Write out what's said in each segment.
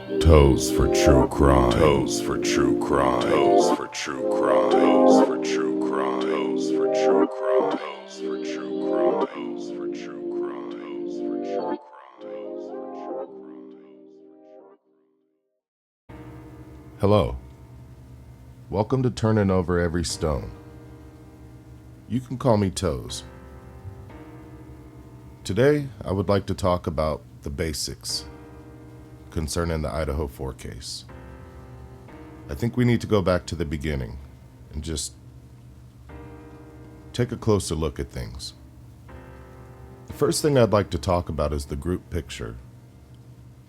T.O.E.S for true crime. T.O.E.S for true crime. T.O.E.S for true crime. T.O.E.S for true crime. T.O.E.S for true crime. T.O.E.S for true crime. T.O.E.S for true crime. T.O.E.S for true crime. Hello. Welcome to Turning Over Every Stone. You can call me T.O.E.S. Today, I would like to talk about the basics concerning the Idaho 4 case. I think we need to go back to the beginning and just take a closer look at things. The first thing I'd like to talk about is the group picture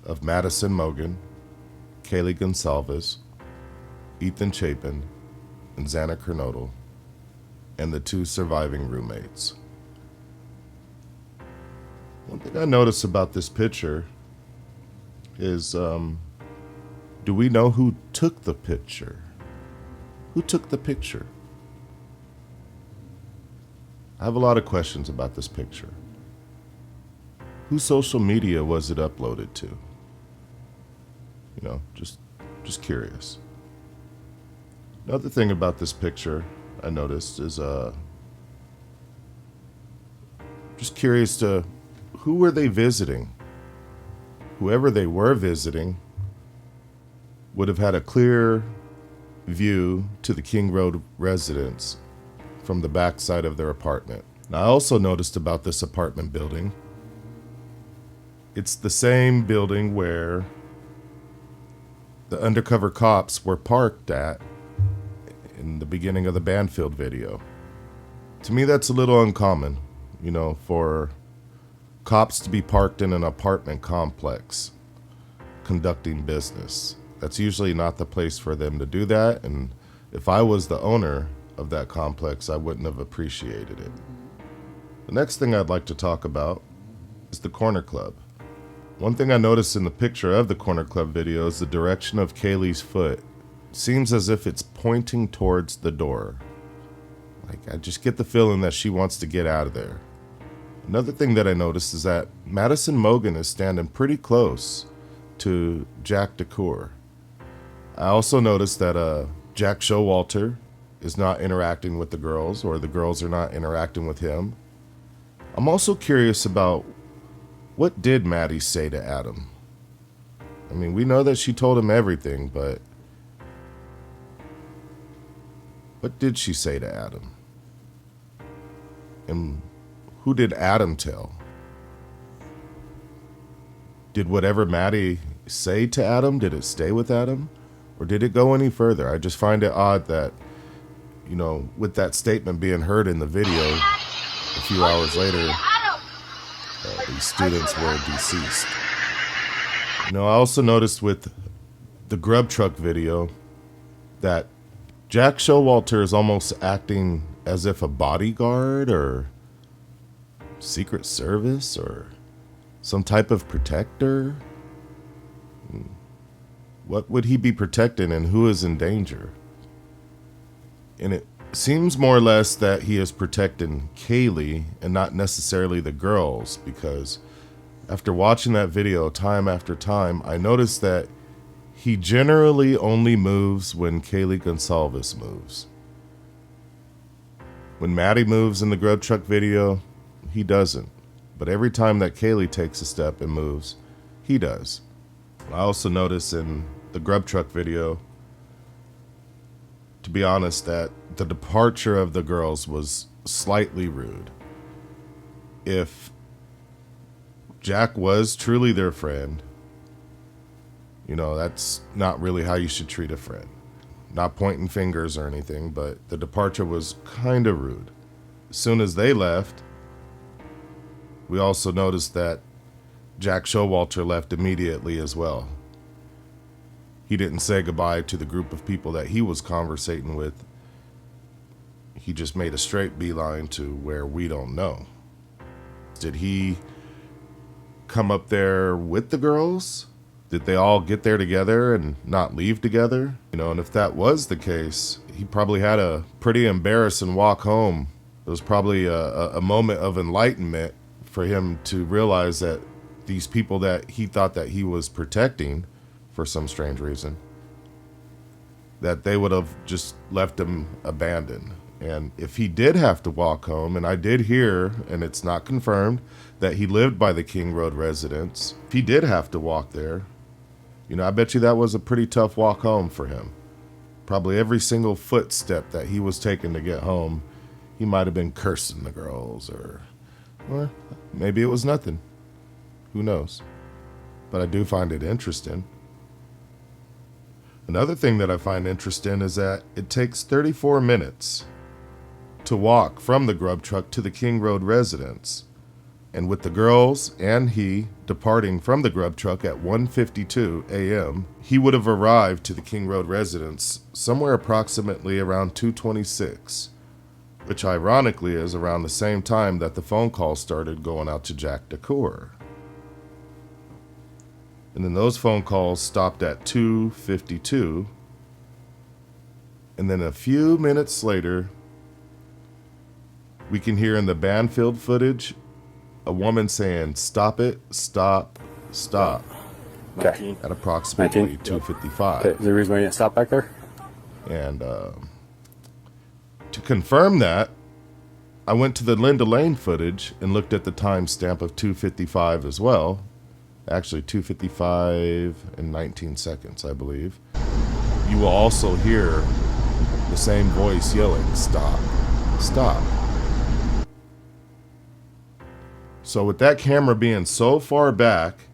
of Madison Mogen, Kaylee Gonsalves, Ethan Chapin, and Xana Kernodle, and the two surviving roommates. One thing I noticed about this picture is, do we know who took the picture? Who took the picture? I have a lot of questions about this picture. Whose social media was it uploaded to? Just curious. Another thing about this picture I noticed is, just curious to, who were they visiting? Whoever they were visiting would have had a clear view to the King Road residence from the backside of their apartment. Now, I also noticed about this apartment building, it's the same building where the undercover cops were parked at in the beginning of the Banfield video. To me, that's a little uncommon, for cops to be parked in an apartment complex conducting business. That's usually not the place for them to do that, and if I was the owner of that complex, I wouldn't have appreciated it. The next thing I'd like to talk about is the Corner Club. One thing I noticed in the picture of the Corner Club video is the direction of Kaylee's foot. It seems as if it's pointing towards the door. I just get the feeling that she wants to get out of there. Another thing that I noticed is that Madison Mogen is standing pretty close to Jack DeCoeur. I also noticed that Jack Showalter is not interacting with the girls, or the girls are not interacting with him. I'm also curious about, what did Maddie say to Adam? I mean, we know that she told him everything, but what did she say to Adam? And who did Adam tell? Did whatever Maddie say to Adam, did it stay with Adam? Or did it go any further? I just find it odd that, with that statement being heard in the video, a few hours later, these students were deceased. I also noticed with the Grub truck video that Jack Showalter is almost acting as if a bodyguard or Secret Service or some type of protector. What would he be protecting, and who is in danger? And it seems more or less that he is protecting Kaylee and not necessarily the girls, because after watching that video time after time, I noticed that he generally only moves when Kaylee Gonsalves moves. When Maddie moves in the Grub truck video, he doesn't. But every time that Kaylee takes a step and moves, he does. I also noticed in the Grub truck video, to be honest, that the departure of the girls was slightly rude. If Jack was truly their friend, that's not really how you should treat a friend. Not pointing fingers or anything, but the departure was kind of rude. As soon as they left, we also noticed that Jack Showalter left immediately as well. He didn't say goodbye to the group of people that he was conversating with. He just made a straight beeline to where we don't know. Did he come up there with the girls? Did they all get there together and not leave together? And if that was the case, he probably had a pretty embarrassing walk home. It was probably a moment of enlightenment for him to realize that these people that he thought that he was protecting for some strange reason, that they would have just left him abandoned. And if he did have to walk home, and I did hear, and it's not confirmed, that he lived by the King Road residence, if he did have to walk there, I bet you that was a pretty tough walk home for him. Probably every single footstep that he was taking to get home, he might have been cursing the girls, or maybe it was nothing. Who knows? But I do find it interesting. Another thing that I find interesting is that it takes 34 minutes to walk from the Grub truck to the King Road residence. And with the girls and he departing from the Grub truck at 1:52 a.m., he would have arrived to the King Road residence somewhere approximately around 2:26, which ironically is around the same time that the phone call started going out to Jack DeCoeur. And then those phone calls stopped at 2:52. And then a few minutes later, we can hear in the Banfield footage a woman saying, "Stop it, stop, stop." Okay. At approximately 19? 2:55. Okay. Is there a reason why you didn't stop back there? And to confirm that, I went to the Linda Lane footage and looked at the timestamp of 2:55 as well. Actually, 2:55 and 19 seconds, I believe. You will also hear the same voice yelling, "Stop, stop." So with that camera being so far back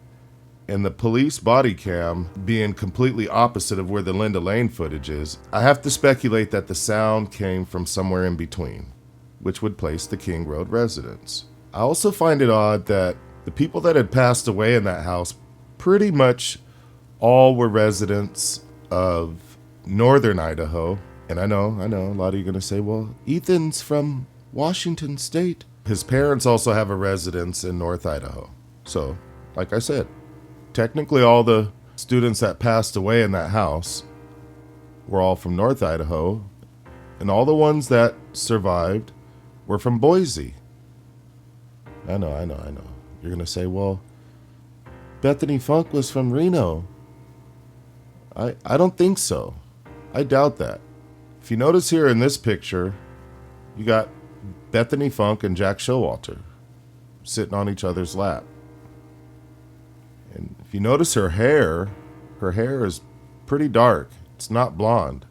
and the police body cam being completely opposite of where the Linda Lane footage is, I have to speculate that the sound came from somewhere in between, which would place the King Road residence. I also find it odd that the people that had passed away in that house pretty much all were residents of northern Idaho. And I know, a lot of you are going to say, well, Ethan's from Washington State. His parents also have a residence in North Idaho. So, like I said, technically all the students that passed away in that house were all from North Idaho, and all the ones that survived were from Boise. I know. You're going to say, well, Bethany Funk was from Reno. I don't think so. I doubt that. If you notice here in this picture, you got Bethany Funk and Jack Showalter sitting on each other's lap. And if you notice her hair is pretty dark. It's not blonde.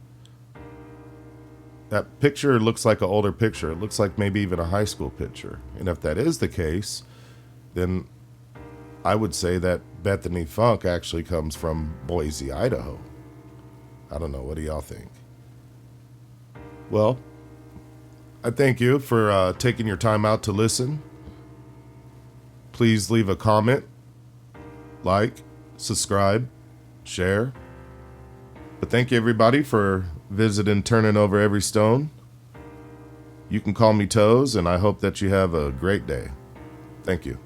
That picture looks like an older picture. It looks like maybe even a high school picture. And if that is the case, then I would say that Bethany Funk actually comes from Boise, Idaho. I don't know. What do y'all think? Well, I thank you for taking your time out to listen. Please leave a comment, like, subscribe, share. But thank you, everybody, for visiting Turning Over Every Stone. You can call me T.O.E.S, and I hope that you have a great day. Thank you.